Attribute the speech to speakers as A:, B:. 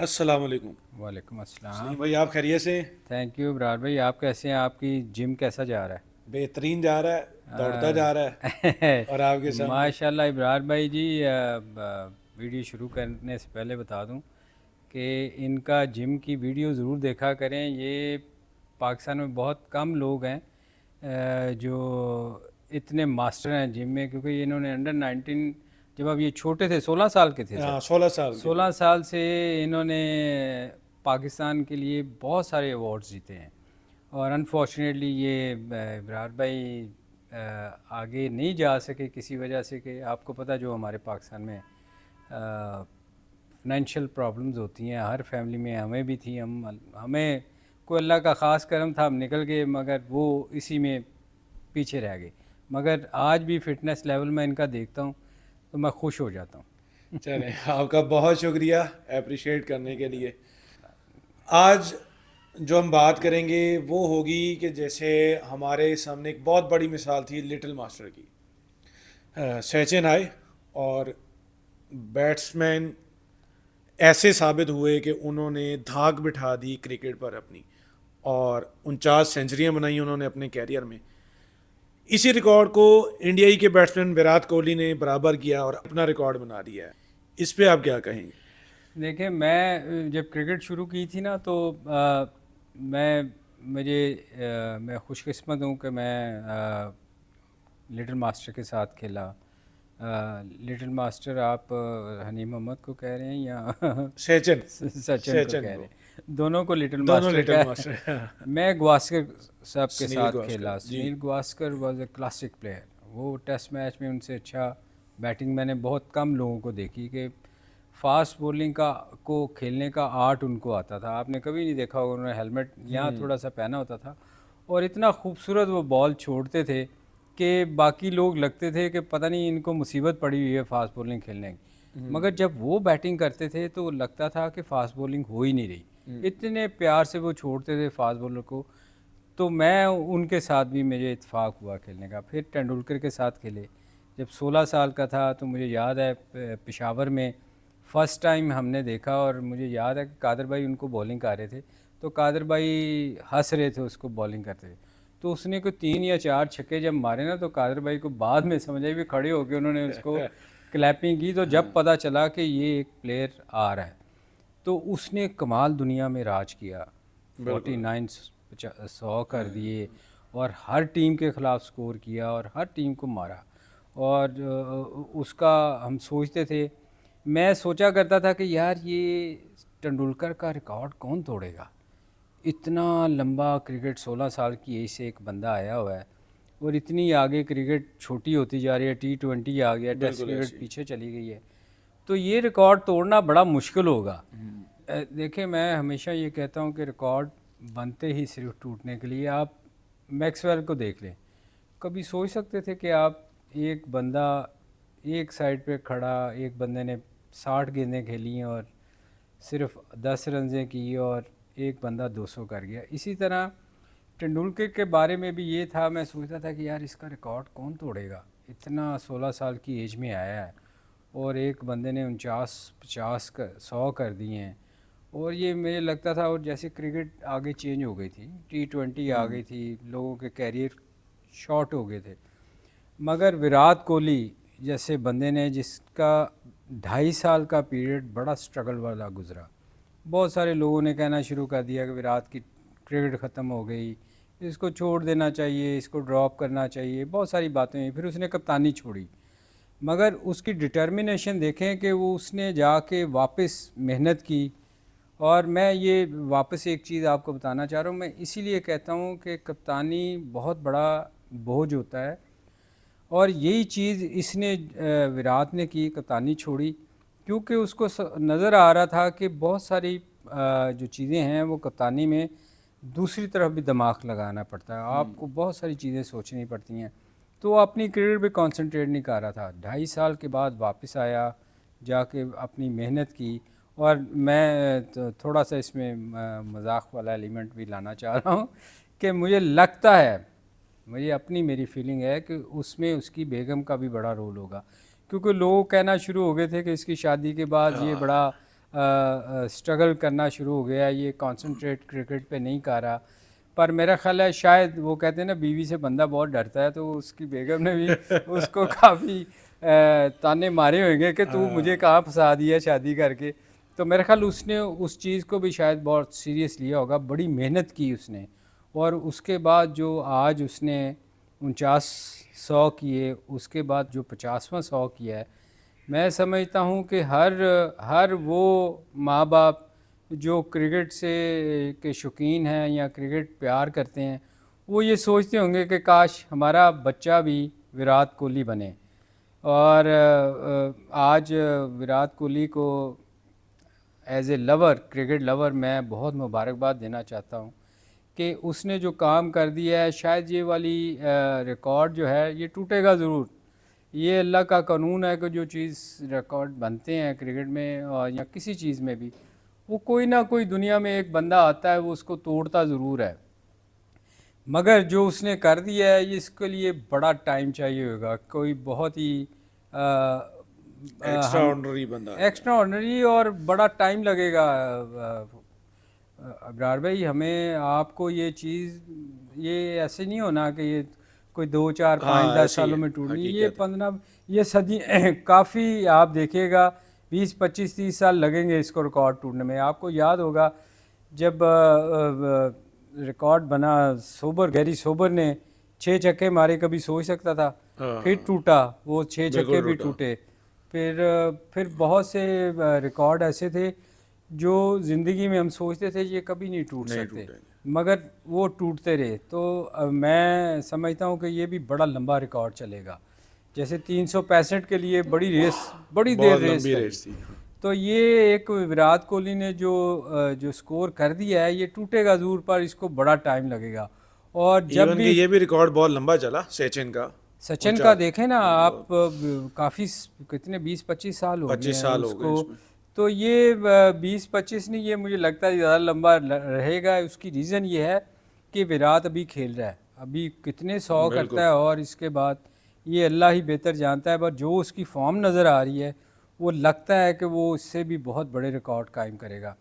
A: अस्सलाम वालेकुम।
B: वालेकुम
A: सलीम
B: अस्सलाम।
A: भाई, आप खैरियत से हैं?
B: थैंक यू इब्रार भाई, आप कैसे हैं? आपकी जिम कैसा जा रहा
A: बेहतरीन जा रहा है। दौड़ता जा रहा है।
B: है?
A: और आपके सामने।
B: माशाल्लाह इब्रार भाई जी, वीडियो शुरू करने से पहले बता दूं कि इनका जिम की वीडियो ज़रूर देखा करें। ये पाकिस्तान में बहुत कम लोग हैं जो इतने मास्टर हैं जिम में, क्योंकि इन्होंने अंडर 19, जब अब ये छोटे थे 16 साल के थे सर,
A: हाँ, 16 साल के थे।
B: 16 साल से इन्होंने पाकिस्तान के लिए बहुत सारे अवार्ड्स जीते हैं। और अनफॉर्चुनेटली ये इब्रार भाई आगे नहीं जा सके किसी वजह से, कि आपको पता जो हमारे पाकिस्तान में फाइनेंशियल प्रॉब्लम्स होती हैं, हर फैमिली में, हमें भी थी। हमें कोई अल्लाह का ख़ास करम था, हम निकल गए, मगर वो इसी में पीछे रह गए। मगर आज भी फ़िटनेस लेवल में इनका देखता हूँ तो मैं खुश हो जाता हूँ।
A: चलें, आपका बहुत शुक्रिया अप्रिशिएट करने के लिए। आज जो हम बात करेंगे वो होगी कि जैसे हमारे सामने एक बहुत बड़ी मिसाल थी लिटिल मास्टर की। सचिन आए और बैट्समैन ऐसे साबित हुए कि उन्होंने धाक बिठा दी क्रिकेट पर अपनी, और 49 सेंचुरियां बनाई उन्होंने अपने कैरियर में। इसी रिकॉर्ड को इंडियाई के बैट्समैन विराट कोहली ने बराबर किया और अपना रिकॉर्ड बना दिया है। इस पे आप क्या कहेंगे?
B: देखिए, मैं जब क्रिकेट शुरू की थी ना, तो मैं मुझे मैं खुशकिस्मत हूँ कि मैं लिटिल मास्टर के साथ खेला। लिटिल मास्टर आप हनी मोहम्मद को कह रहे हैं या
A: सचिन।
B: सचिन को
A: सचिन
B: कह रहे
A: को।
B: हैं? दोनों को लिटिल
A: दोनों
B: मास्टर
A: लिटिल
B: का
A: मास्टर।
B: मैं गावस्कर साहब के
A: सुनील
B: साथ
A: गावस्कर
B: खेला।
A: जी।
B: Sunil Gavaskar was a classic player. वो टेस्ट मैच में उनसे अच्छा बैटिंग मैंने बहुत कम लोगों को देखी, कि फास्ट बॉलिंग का को खेलने का आर्ट उनको आता था। आपने कभी नहीं देखा होगा, उन्होंने हेलमेट यहाँ थोड़ा सा पहना होता था, और इतना खूबसूरत वो बॉल छोड़ते थे कि बाकी लोग लगते थे कि पता नहीं इनको मुसीबत पड़ी हुई है फास्ट बॉलिंग खेलने की। मगर जब वो बैटिंग करते थे तो लगता था कि फास्ट बॉलिंग हो ही नहीं रही, इतने प्यार से वो छोड़ते थे फास्ट बॉलर को। तो मैं उनके साथ भी मुझे इत्तेफाक हुआ खेलने का। फिर तेंदुलकर के साथ खेले। जब 16 साल का था तो मुझे याद है पेशावर में फ़र्स्ट टाइम हमने देखा, और मुझे याद है कि कादर भाई उनको बॉलिंग कर रहे थे, तो कादर भाई हंस रहे थे उसको बॉलिंग करते थे। तो उसने कोई 3 या 4 छक्के जब मारे ना, तो कादर भाई को बाद में समझ आई, भी खड़े होकर उन्होंने उसको क्लैपिंग की। तो जब पता चला कि ये एक प्लेयर आ रहा है, तो उसने कमाल दुनिया में राज किया। फोर्टी
A: बिल्कुल।
B: नाइन 100 कर दिए, और हर टीम के ख़िलाफ़ स्कोर किया और हर टीम को मारा। और उसका हम सोचते थे, मैं सोचा करता था कि यार ये तेंदुलकर का रिकॉर्ड कौन तोड़ेगा। इतना लंबा क्रिकेट 16 साल की एज से एक बंदा आया हुआ है, और इतनी आगे क्रिकेट छोटी होती जा रही है। T20 आ गया, टेस्ट
A: बिल्कुल
B: क्रिकेट
A: ऐसी।
B: पीछे चली गई है। तो ये रिकॉर्ड तोड़ना बड़ा मुश्किल होगा। देखिए, मैं हमेशा ये कहता हूँ कि रिकॉर्ड बनते ही सिर्फ टूटने के लिए। आप मैक्सवेल को देख लें। कभी सोच सकते थे कि आप एक बंदा एक साइड पे खड़ा, एक बंदे ने 60 गेंदें खेली और सिर्फ 10 रनजें की, और एक बंदा 200 कर गया। इसी तरह तेंदुलकर के बारे में भी ये था, मैं सोचता था कि यार इसका रिकॉर्ड कौन तोड़ेगा। इतना 16 साल की एज में आया है, और एक बंदे ने 49 50 100 कर दिए हैं। और ये मुझे लगता था, और जैसे क्रिकेट आगे चेंज हो गई थी, T20 आ गई थी, लोगों के कैरियर शॉर्ट हो गए थे। मगर विराट कोहली जैसे बंदे ने, जिसका 2.5 साल का पीरियड बड़ा स्ट्रगल वाला गुजरा। बहुत सारे लोगों ने कहना शुरू कर दिया कि विराट की क्रिकेट ख़त्म हो गई, इसको छोड़ देना चाहिए, इसको ड्रॉप करना चाहिए, बहुत सारी बातें हुई। फिर उसने कप्तानी छोड़ी। मगर उसकी डिटर्मिनेशन देखें कि वो उसने जाके वापस मेहनत की। और मैं ये वापस एक चीज़ आपको बताना चाह रहा हूँ, मैं इसीलिए कहता हूँ कि कप्तानी बहुत बड़ा बोझ होता है। और यही चीज़ इसने विराट ने की, कप्तानी छोड़ी, क्योंकि उसको नज़र आ रहा था कि बहुत सारी जो चीज़ें हैं वो कप्तानी में दूसरी तरफ भी दिमाग लगाना पड़ता है, आपको बहुत सारी चीज़ें सोचनी पड़ती हैं। तो वो अपनी करियर पे कंसंट्रेट नहीं कर रहा था। 2.5 साल के बाद वापस आया, जाके अपनी मेहनत की। और मैं तो थोड़ा सा इसमें मजाक वाला एलिमेंट भी लाना चाह रहा हूँ, कि मुझे लगता है, मुझे अपनी मेरी फीलिंग है कि उसमें उसकी बेगम का भी बड़ा रोल होगा। क्योंकि लोग कहना शुरू हो गए थे कि इसकी शादी के बाद ये बड़ा स्ट्रगल करना शुरू हो गया, ये कंसंट्रेट क्रिकेट पे नहीं कर रहा। पर मेरा ख्याल है शायद वो कहते हैं ना बीवी से बंदा बहुत डरता है, तो उसकी बेगम ने भी उसको काफ़ी ताने मारे होंगे कि तू मुझे कहाँ फंसा दिया शादी करके। तो मेरा ख्याल उसने उस चीज़ को भी शायद बहुत सीरियस लिया होगा, बड़ी मेहनत की उसने। और उसके बाद जो आज उसने 49 100 किए, उसके बाद जो 50वां 100 किया है, मैं समझता हूँ कि हर वो माँ बाप जो क्रिकेट से के शौकीन हैं या क्रिकेट प्यार करते हैं, वो ये सोचते होंगे कि काश हमारा बच्चा भी विराट कोहली बने। और आज विराट कोहली को as a lover, cricket lover, मैं बहुत मुबारकबाद देना चाहता हूँ कि उसने जो काम कर दिया है। शायद ये वाली रिकॉर्ड जो है ये टूटेगा ज़रूर। ये अल्लाह का कानून है कि जो चीज़ रिकॉर्ड बनते हैं क्रिकेट में और या किसी चीज़ में भी, वो कोई ना कोई दुनिया में एक बंदा आता है वो उसको तोड़ता ज़रूर है। मगर जो उसने कर दिया है ये इसके लिए बड़ा टाइम चाहिए होगा, कोई बहुत ही
A: एक्स्ट्रा ऑर्डिनरी बंदा है।
B: एक्स्ट्रा ऑर्डनरी और बड़ा टाइम लगेगा। अब्रार भाई, हमें आपको ये चीज़, ये ऐसे नहीं होना कि ये कोई 2 4 5
A: हाँ
B: 10
A: ऐसे ही
B: सालों
A: है,
B: में टूटनी, ये
A: हकीकत है।
B: 15 ये सदी काफ़ी आप देखिएगा 20 25 30 साल लगेंगे इसको रिकॉर्ड टूटने में। आपको याद होगा जब रिकॉर्ड बना, सोबर, गैरी सोबर ने 6 छक्के मारे, कभी सोच सकता था?
A: हाँ
B: फिर
A: हाँ,
B: टूटा, वो 6
A: बिल्कुल
B: छक्के भी
A: टूटा।
B: टूटे। फिर बहुत से रिकॉर्ड ऐसे थे जो ज़िंदगी में हम सोचते थे ये कभी नहीं टूट
A: नहीं
B: सकते,
A: टूटेंगे।
B: मगर वो टूटते रहे। तो मैं समझता हूँ कि ये भी बड़ा लंबा रिकॉर्ड चलेगा। जैसे 365 के लिए बड़ी रेस, बड़ी देर
A: बहुत
B: रेस
A: लंबी
B: लगी।
A: रेस थी।
B: तो ये एक विराट कोहली ने जो स्कोर कर दिया है ये टूटेगा ज़रूर, पर इसको बड़ा टाइम लगेगा। और जब
A: इवन कि
B: भी
A: ये भी रिकॉर्ड बहुत लंबा चला सचिन का।
B: सचिन का
A: 49
B: देखें ना आप, काफ़ी कितने 20 25 साल हो गए
A: 25
B: हैं
A: साल हो गए
B: उसको।
A: इसमें।
B: तो ये 20 25 नहीं, ये मुझे लगता है ज़्यादा लंबा रहेगा। उसकी रीज़न ये है कि विराट अभी खेल रहा है, अभी कितने 100 करता
A: बिल्कुल।
B: है और इसके बाद ये अल्लाह ही बेहतर जानता है। पर जो उसकी फॉर्म नज़र आ रही है वो लगता है कि वो इससे भी बहुत बड़े रिकॉर्ड कायम करेगा।